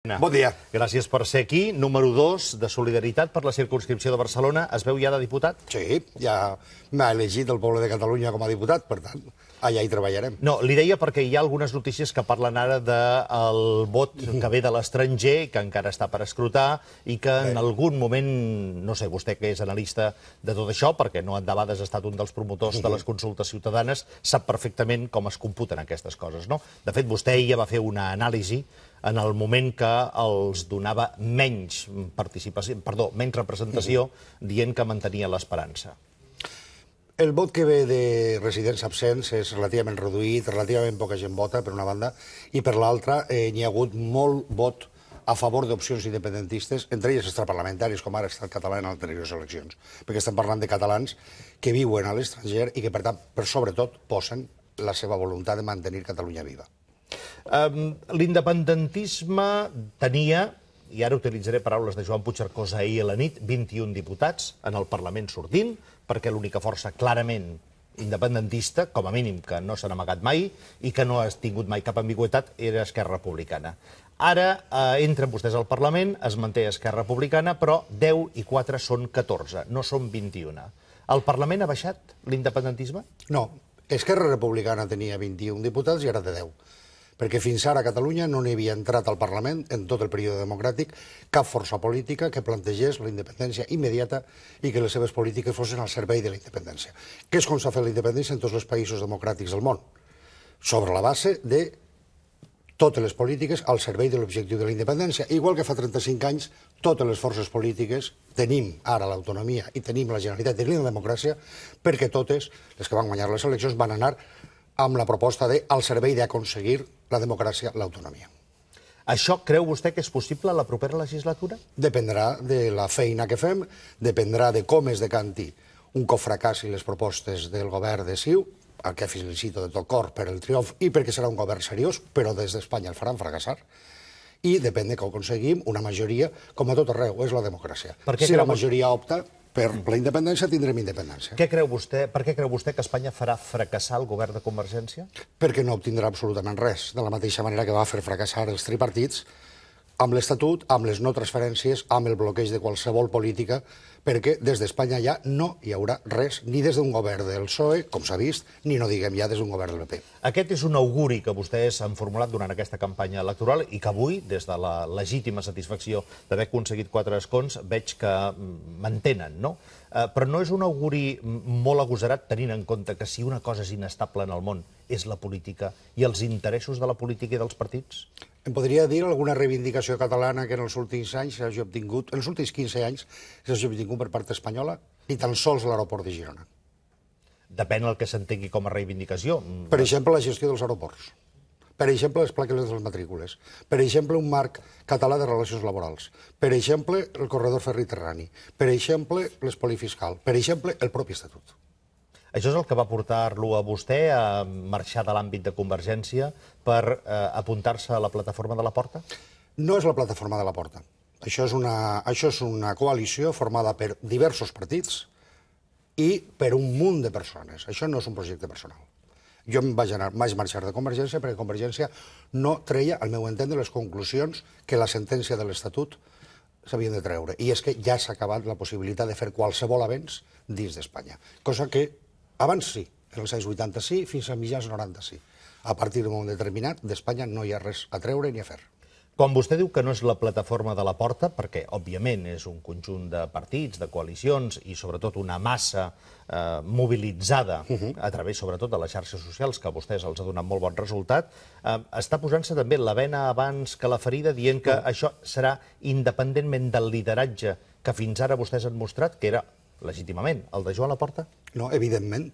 Bon dia. Gràcies per ser aquí. Número 2 de Solidaritat per la circumscripció de Barcelona. Es veu ja de diputat? Sí, ja m'ha elegit el poble de Catalunya com a diputat, per tant, allà hi treballarem. No, li deia perquè hi ha algunes notícies que parlen ara del vot que ve de l'estranger, que encara està per escrutar, i que en algun moment, no sé, vostè que és analista de tot això, perquè no en debades ha estat un dels promotors de les consultes ciutadanes, sap perfectament com es computen aquestes coses, no? De fet, vostè ja va fer una anàlisi en el moment que els donava menys representació, dient que mantenia l'esperança. El vot que ve de residents absents és relativament reduït, relativament poca gent vota, per una banda, i per l'altra n'hi ha hagut molt vot a favor d'opcions independentistes, entre elles extraparlamentaris, com ara ha estat català en anteriors eleccions, perquè estem parlant de catalans que viuen a l'estranger i que, per tant, per sobretot, posen la seva voluntat de mantenir Catalunya viva. L'independentisme tenia, i ara utilitzaré paraules de Joan Puigcercós ahir a la nit, 21 diputats en el Parlament sortint, perquè l'única força clarament independentista, com a mínim que no s'ha amagat mai i que no ha tingut mai cap ambigüitat, era Esquerra Republicana. Ara entren vostès al Parlament, es manté Esquerra Republicana, però 10 i 4 són 14, no són 21. El Parlament ha baixat l'independentisme? No, Esquerra Republicana tenia 21 diputats i ara té 10. Perquè fins ara a Catalunya no n'hi havia entrat al Parlament, en tot el període democràtic, cap força política que plantegés la independència immediata i que les seves polítiques fossin al servei de la independència. Que és com s'ha fet la independència en tots els països democràtics del món, sobre la base de totes les polítiques al servei de l'objectiu de la independència. Igual que fa 35 anys, totes les forces polítiques tenim ara l'autonomia i tenim la Generalitat, tenim la democràcia, perquè totes les que van guanyar les eleccions van anar amb la proposta de al servei d'aconseguir la democràcia, l'autonomia. Això creu vostè que és possible a la propera legislatura? Dependrà de la feina que fem, dependrà de com es decanti un cop fracassi les propostes del govern de CiU, al que felicito de tot cor per el triomf i perquè serà un govern seriós, però des d'Espanya el faran fracassar, i depèn de que aconseguim una majoria, com a tot arreu, és la democràcia. Si la majoria opta per la independència, tindrem independència. Per què creu vostè que Espanya farà fracassar el govern de Convergència? Perquè no obtindrà absolutament res, de la mateixa manera que va fer fracassar els tripartits, amb l'Estatut, amb les no transferències, amb el bloqueig de qualsevol política, perquè des d'Espanya ja no hi haurà res, ni des d'un govern del PSOE, com s'ha vist, ni no diguem ja des d'un govern del PP. Aquest és un auguri que vostès han formulat durant aquesta campanya electoral i que avui, des de la legítima satisfacció d'haver aconseguit 4 escons, veig que mantenen, no? Però no és un auguri molt agosarat tenint en compte que si una cosa és inestable en el món és la política i els interessos de la política i dels partits? Em podria dir alguna reivindicació catalana que en els últims anys s'hagi obtingut, en els últims 15 anys s'hagi obtingut per part espanyola, ni tan sols l'aeroport de Girona. Depèn del que s'entengui com a reivindicació. Per exemple, la gestió dels aeroports. Per exemple, les plaques de les matrícules. Per exemple, un marc català de relacions laborals. Per exemple, el corredor ferriterrani. Per exemple, l'espoli fiscal. Per exemple, el propi Estatut. Això és el que va portar-lo a vostè a marxar de l'àmbit de Convergència per apuntar-se a la plataforma de la Porta? No és la plataforma de la Porta. Això és una coalició formada per diversos partits i per un munt de persones. Això no és un projecte personal. Jo em vaig marxar de Convergència perquè Convergència no treia, al meu entendre, les conclusions que la sentència de l'Estatut s'havien de treure. I és que ja s'ha acabat la possibilitat de fer qualsevol avenç dins d'Espanya. Cosa que abans sí, en els anys 80 sí, fins a mitjans 90 sí. A partir d'un moment determinat, d'Espanya no hi ha res a treure ni a fer. Quan vostè diu que no és la plataforma de la Porta, perquè, òbviament, és un conjunt de partits, de coalicions i, sobretot, una massa mobilitzada a través, sobretot, de les xarxes socials, que a vostès els ha donat molt bon resultat, està posant-se també la bena abans que la ferida, dient que això serà independentment del lideratge que fins ara vostès han mostrat, que era, legítimament, el de Joan Laporta? No, evidentment.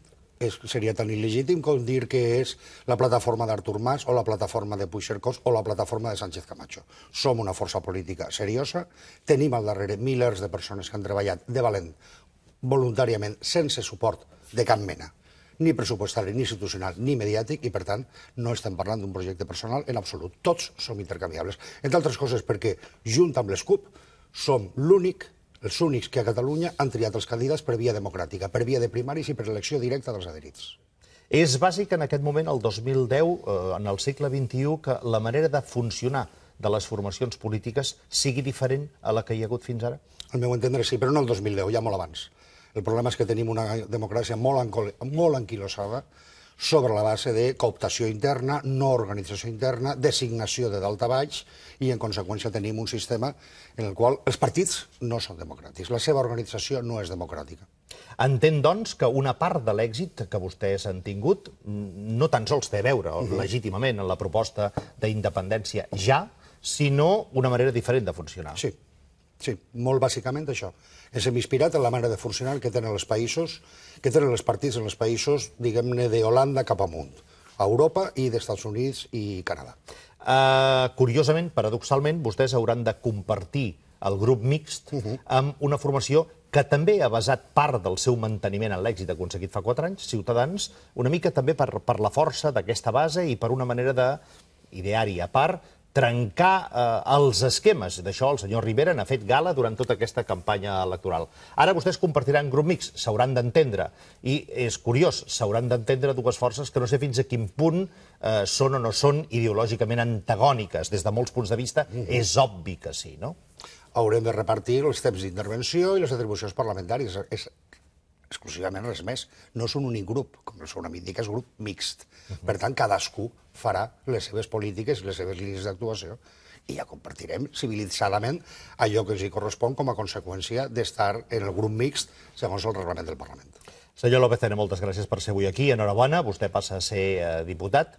Seria tan il·legítim com dir que és la plataforma d'Artur Mas o la plataforma de Puigcercós o la plataforma de Sánchez Camacho. Som una força política seriosa, tenim al darrere milers de persones que han treballat de valent, voluntàriament, sense suport de cap mena, ni pressupostari, ni institucional, ni mediàtic, i per tant no estem parlant d'un projecte personal en absolut. Tots som intercanviables. Entre altres coses perquè, junt amb les CUP, som els únics que a Catalunya han triat els candidats per via democràtica, per via de primaris i per elecció directa dels adherits. És bàsic en aquest moment, el 2010, en el segle XXI, que la manera de funcionar de les formacions polítiques sigui diferent a la que hi ha hagut fins ara? Al meu entendre sí, però no el 2010, ja molt abans. El problema és que tenim una democràcia molt anquilosada sobre la base de cooptació interna, no organització interna, designació de dalt a baix, i en conseqüència tenim un sistema en el qual els partits no són democràtics, la seva organització no és democràtica. Entenc, doncs, que una part de l'èxit que vostès han tingut no tan sols té a veure legítimament en la proposta d'independència ja, sinó una manera diferent de funcionar. Sí, sí, molt bàsicament això. Ens hem inspirat en la manera de funcionar que tenen els països, que tenen els partits en els països, diguem-ne, d'Holanda cap amunt, a Europa i d'Estats Units i Canadà. Curiosament, paradoxalment, vostès hauran de compartir el grup mixt amb una formació que també ha basat part del seu manteniment en l'èxit aconseguit fa 4 anys, Ciutadans, una mica també per la força d'aquesta base i per una manera d'ideari a part, trencar els esquemes. D'això el senyor Rivera n'ha fet gala durant tota aquesta campanya electoral. Ara vostès compartiran grup mixt, s'hauran d'entendre. I és curiós, s'hauran d'entendre dues forces que no sé fins a quin punt són o no són ideològicament antagòniques. Des de molts punts de vista és obvi que sí, no? Haurem de repartir els temps d'intervenció i les atribucions parlamentàries. És exclusivament res més. No és un únic grup, com el seu nom indica, és grup mixt. Per tant, cadascú farà les seves polítiques i les seves línies d'actuació i ja compartirem civilitzadament allò que ens hi correspon com a conseqüència d'estar en el grup mixt segons el reglament del Parlament. Senyor López Tena, moltes gràcies per ser avui aquí. Enhorabona, vostè passa a ser diputat,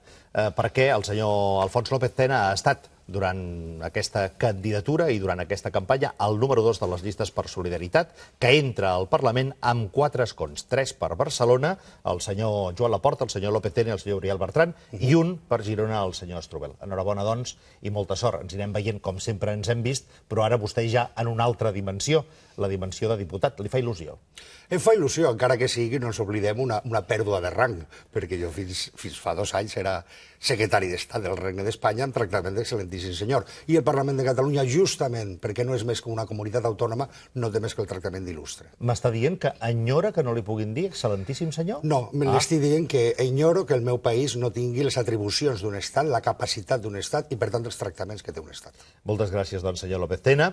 perquè el senyor Alfons López Tena ha estat durant aquesta candidatura i durant aquesta campanya el número 2 de les llistes per Solidaritat, que entra al Parlament amb 4 escons, 3 per Barcelona, el senyor Joan Laporta, el senyor López Tena i el senyor Uriel Bertran, i un per Girona, el senyor Strubell. Enhorabona, doncs, i molta sort. Ens anirem veient com sempre ens hem vist, però ara vostè ja en una altra dimensió, la dimensió de diputat. Li fa il·lusió? Em fa il·lusió, encara que sigui, no ens oblidem, una pèrdua de rang, perquè jo fins fa 2 anys era secretari d'Estat del Regne d'Espanya amb tractament d'excel·lentíssim senyor. I el Parlament de Catalunya, justament perquè no és més que una comunitat autònoma, no té més que el tractament d'il·lustre. M'està dient que enyora que no li puguin dir excel·lentíssim senyor? No, l'estic dient que enyoro que el meu país no tingui les atribucions d'un Estat, la capacitat d'un Estat i, per tant, els tractaments que té un Estat. Moltes gràcies, doncs, senyor López Tena.